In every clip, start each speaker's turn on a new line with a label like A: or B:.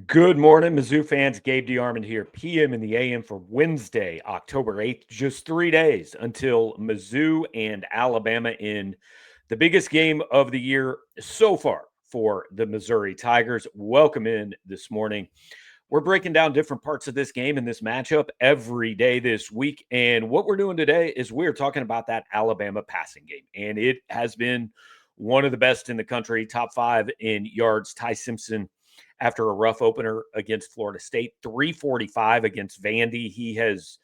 A: Good morning, Mizzou fans. Gabe DeArmond here, PM in the AM for Wednesday, October 8th. Just 3 days until Mizzou and Alabama in the biggest game of the year so far for the Missouri Tigers. Welcome in this morning. We're breaking down different parts of this game and this matchup every day this week. And what we're doing today is we're talking about that Alabama passing game. And it has been one of the best in the country, top 5 in yards. Ty Simpson, after a rough opener against Florida State, 345 against Vandy. He has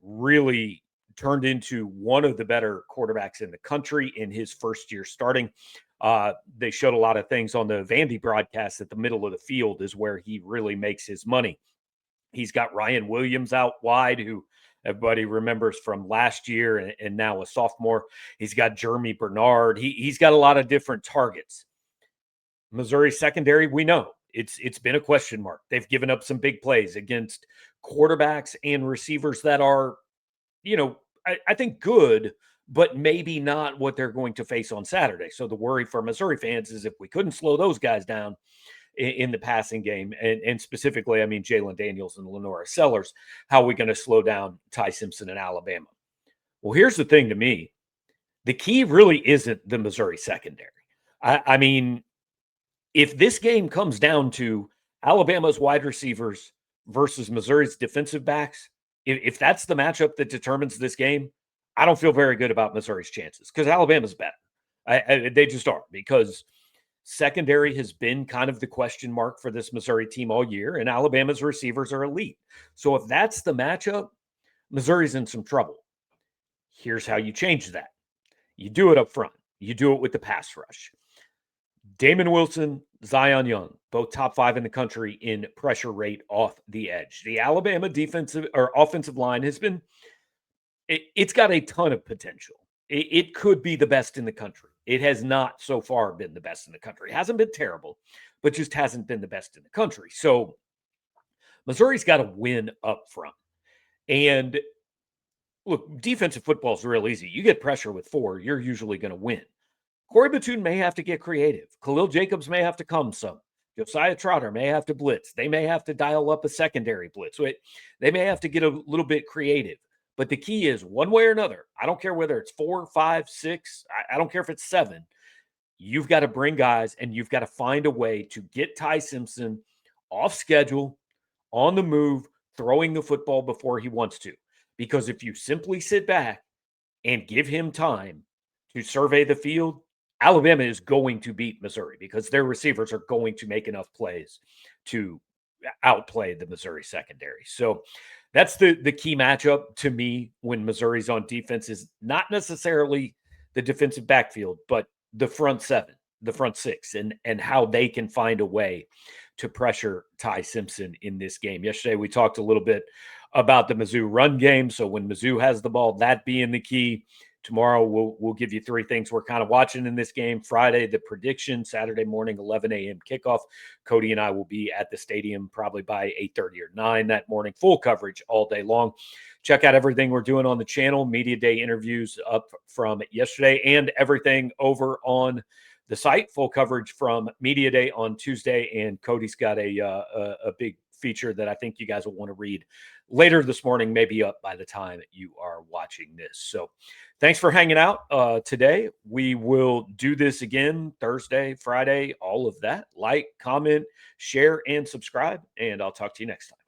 A: really turned into one of the better quarterbacks in the country in his first year starting. They showed a lot of things on the Vandy broadcast that the middle of the field is where he really makes his money. He's got Ryan Williams out wide, who everybody remembers from last year and now a sophomore. He's got Jeremy Bernard. He's got a lot of different targets. Missouri secondary, we know it's been a question mark. They've given up some big plays against quarterbacks and receivers that are, I think good, but maybe not what they're going to face on Saturday. So the worry for Missouri fans is if we couldn't slow those guys down in the passing game, and specifically, I mean, Jalen Daniels and Lenora Sellers, how are we going to slow down Ty Simpson in Alabama? Well, here's the thing to me. The key really isn't the Missouri secondary. I mean, if this game comes down to Alabama's wide receivers versus Missouri's defensive backs, if that's the matchup that determines this game, I don't feel very good about Missouri's chances because Alabama's better. They just are, because secondary has been kind of the question mark for this Missouri team all year, and Alabama's receivers are elite. So if that's the matchup, Missouri's in some trouble. Here's how you change that. You do it up front. You do it with the pass rush. Damon Wilson, Zion Young, both top 5 in the country in pressure rate off the edge. The Alabama defensive or offensive line has been, it's got a ton of potential. It could be the best in the country. It has not so far been the best in the country. It hasn't been terrible, but just hasn't been the best in the country. So Missouri's got to win up front. And look, defensive football is real easy. You get pressure with 4, you're usually going to win. Corey Batoon may have to get creative. Khalil Jacobs may have to come some. Josiah Trotter may have to blitz. They may have to dial up a secondary blitz. They may have to get a little bit creative. But the key is one way or another. I don't care whether it's 4, 5, 6. I don't care if it's 7. You've got to bring guys and you've got to find a way to get Ty Simpson off schedule, on the move, throwing the football before he wants to. Because if you simply sit back and give him time to survey the field, Alabama is going to beat Missouri because their receivers are going to make enough plays to outplay the Missouri secondary. So that's the key matchup to me when Missouri's on defense is not necessarily the defensive backfield, but the front 7, the front 6, and how they can find a way to pressure Ty Simpson in this game. Yesterday we talked a little bit about the Mizzou run game. So when Mizzou has the ball, that being the key. Tomorrow, we'll give you 3 things we're kind of watching in this game. Friday, the prediction. Saturday morning, 11 a.m. kickoff. Cody and I will be at the stadium probably by 8:30 or 9 that morning. Full coverage all day long. Check out everything we're doing on the channel. Media Day interviews up from yesterday and everything over on the site. Full coverage from Media Day on Tuesday. And Cody's got a big feature that I think you guys will want to read later this morning, maybe up by the time you are watching this. So thanks for hanging out today. We will do this again Thursday, Friday, all of that. Like, comment, share, and subscribe, and I'll talk to you next time.